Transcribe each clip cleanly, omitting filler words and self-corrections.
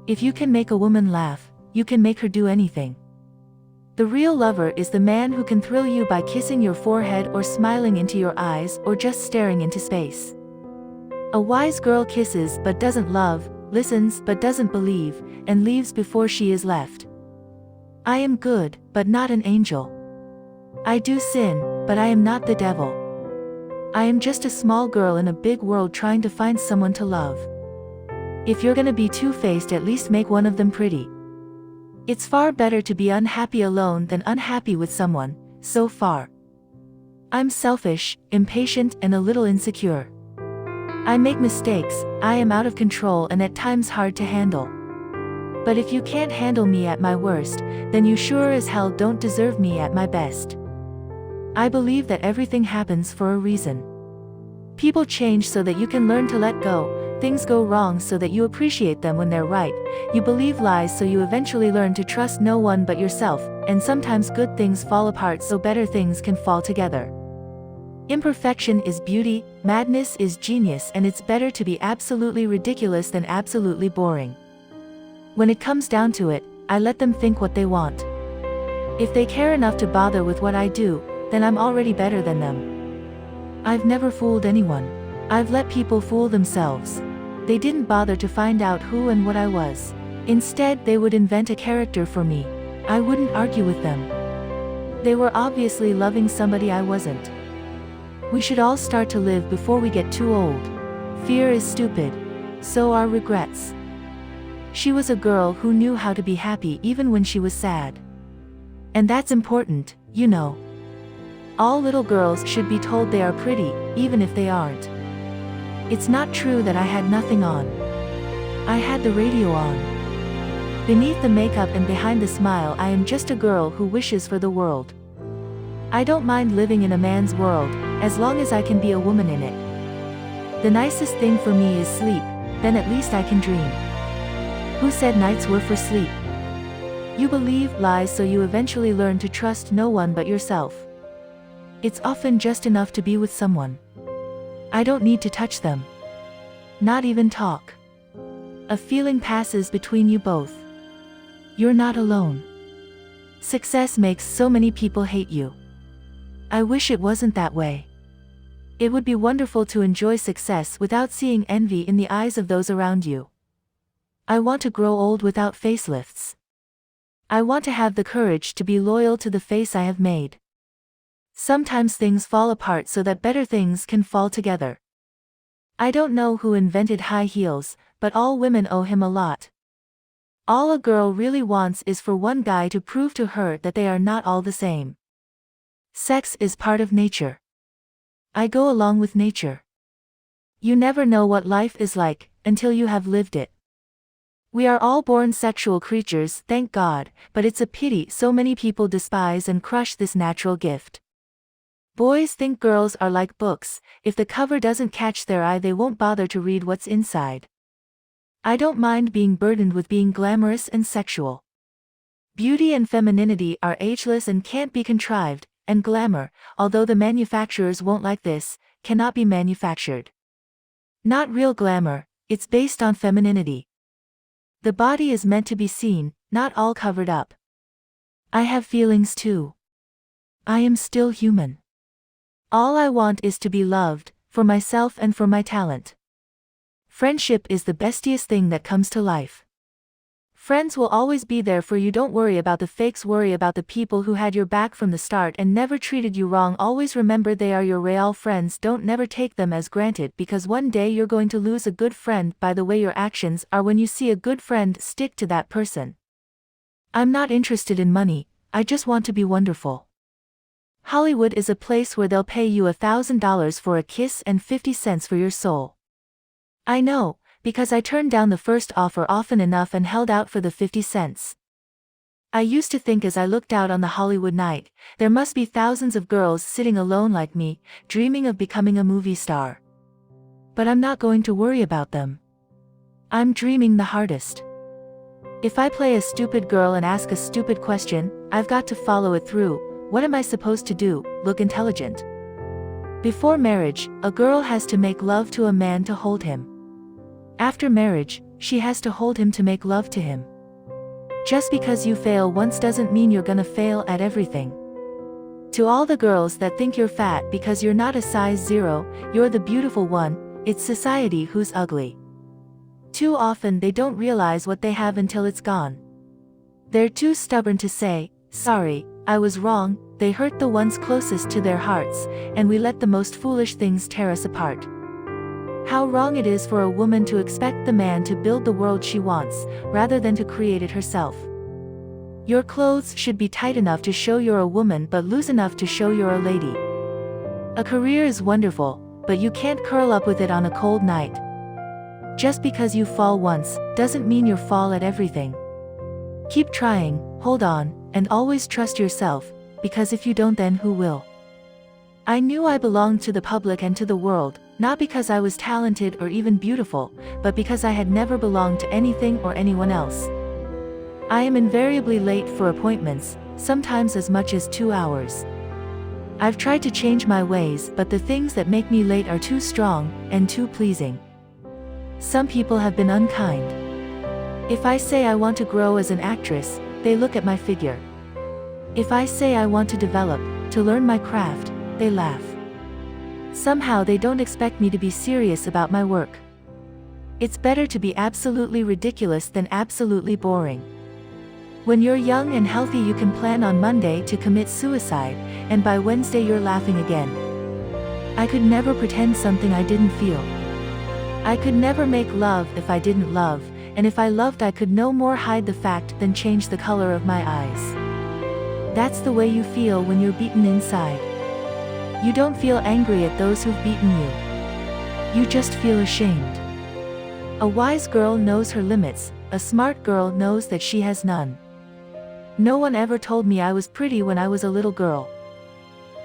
If you can make a woman laugh, you can make her do anything. The real lover is the man who can thrill you by kissing your forehead or smiling into your eyes or just staring into space. A wise girl kisses but doesn't love, listens but doesn't believe, and leaves before she is left. I am good, but not an angel. I do sin, but I am not the devil. I am just a small girl in a big world trying to find someone to love. If you're gonna be two-faced, at least make one of them pretty. It's far better to be unhappy alone than unhappy with someone, so far. I'm selfish, impatient, and a little insecure. I make mistakes, I am out of control and at times hard to handle. But if you can't handle me at my worst, then you sure as hell don't deserve me at my best. I believe that everything happens for a reason. People change so that you can learn to let go, things go wrong so that you appreciate them when they're right, you believe lies so you eventually learn to trust no one but yourself, and sometimes good things fall apart so better things can fall together. Imperfection is beauty, madness is genius, and it's better to be absolutely ridiculous than absolutely boring. When it comes down to it, I let them think what they want. If they care enough to bother with what I do, then I'm already better than them. I've never fooled anyone. I've let people fool themselves. They didn't bother to find out who and what I was. Instead, they would invent a character for me. I wouldn't argue with them. They were obviously loving somebody I wasn't. We should all start to live before we get too old. Fear is stupid. So are regrets. She was a girl who knew how to be happy even when she was sad. And that's important, you know. All little girls should be told they are pretty, even if they aren't. It's not true that I had nothing on. I had the radio on. Beneath the makeup and behind the smile, I am just a girl who wishes for the world. I don't mind living in a man's world, as long as I can be a woman in it. The nicest thing for me is sleep, then at least I can dream. Who said nights were for sleep? You believe lies so you eventually learn to trust no one but yourself. It's often just enough to be with someone. I don't need to touch them. Not even talk. A feeling passes between you both. You're not alone. Success makes so many people hate you. I wish it wasn't that way. It would be wonderful to enjoy success without seeing envy in the eyes of those around you. I want to grow old without facelifts. I want to have the courage to be loyal to the face I have made. Sometimes things fall apart so that better things can fall together. I don't know who invented high heels, but all women owe him a lot. All a girl really wants is for one guy to prove to her that they are not all the same. Sex is part of nature. I go along with nature. You never know what life is like until you have lived it. We are all born sexual creatures, thank God, but it's a pity so many people despise and crush this natural gift. Boys think girls are like books, if the cover doesn't catch their eye they won't bother to read what's inside. I don't mind being burdened with being glamorous and sexual. Beauty and femininity are ageless and can't be contrived, and glamour, although the manufacturers won't like this, cannot be manufactured. Not real glamour, it's based on femininity. The body is meant to be seen, not all covered up. I have feelings too. I am still human. All I want is to be loved, for myself and for my talent. Friendship is the bestiest thing that comes to life. Friends will always be there for you. Don't worry about the fakes, worry about the people who had your back from the start and never treated you wrong. Always remember they are your real friends. Don't never take them as granted, because one day you're going to lose a good friend by the way your actions are. When you see a good friend, stick to that person. I'm not interested in money, I just want to be wonderful. Hollywood is a place where they'll pay you $1,000 for a kiss and 50 cents for your soul. I know, because I turned down the first offer often enough and held out for the 50 cents. I used to think as I looked out on the Hollywood night, there must be thousands of girls sitting alone like me, dreaming of becoming a movie star. But I'm not going to worry about them. I'm dreaming the hardest. If I play a stupid girl and ask a stupid question, I've got to follow it through. What am I supposed to do? Look intelligent? Before marriage, a girl has to make love to a man to hold him. After marriage, she has to hold him to make love to him. Just because you fail once doesn't mean you're gonna fail at everything. To all the girls that think you're fat because you're not a size 0, you're the beautiful one, it's society who's ugly. Too often they don't realize what they have until it's gone. They're too stubborn to say, "Sorry, I was wrong." They hurt the ones closest to their hearts, and we let the most foolish things tear us apart. How wrong it is for a woman to expect the man to build the world she wants, rather than to create it herself. Your clothes should be tight enough to show you're a woman but loose enough to show you're a lady. A career is wonderful, but you can't curl up with it on a cold night. Just because you fall once, doesn't mean you'll fall at everything. Keep trying, hold on, and always trust yourself, because if you don't, then who will? I knew I belonged to the public and to the world, not because I was talented or even beautiful, but because I had never belonged to anything or anyone else. I am invariably late for appointments, sometimes as much as 2 hours. I've tried to change my ways, but the things that make me late are too strong, and too pleasing. Some people have been unkind. If I say I want to grow as an actress, they look at my figure. If I say I want to develop, to learn my craft, they laugh. Somehow they don't expect me to be serious about my work. It's better to be absolutely ridiculous than absolutely boring. When you're young and healthy, you can plan on Monday to commit suicide, and by Wednesday you're laughing again. I could never pretend something I didn't feel. I could never make love if I didn't love, and if I loved I could no more hide the fact than change the color of my eyes. That's the way you feel when you're beaten inside. You don't feel angry at those who've beaten you. You just feel ashamed. A wise girl knows her limits, a smart girl knows that she has none. No one ever told me I was pretty when I was a little girl.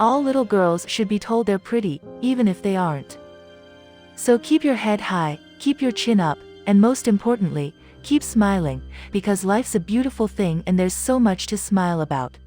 All little girls should be told they're pretty, even if they aren't. So keep your head high, keep your chin up, and most importantly, keep smiling, because life's a beautiful thing and there's so much to smile about.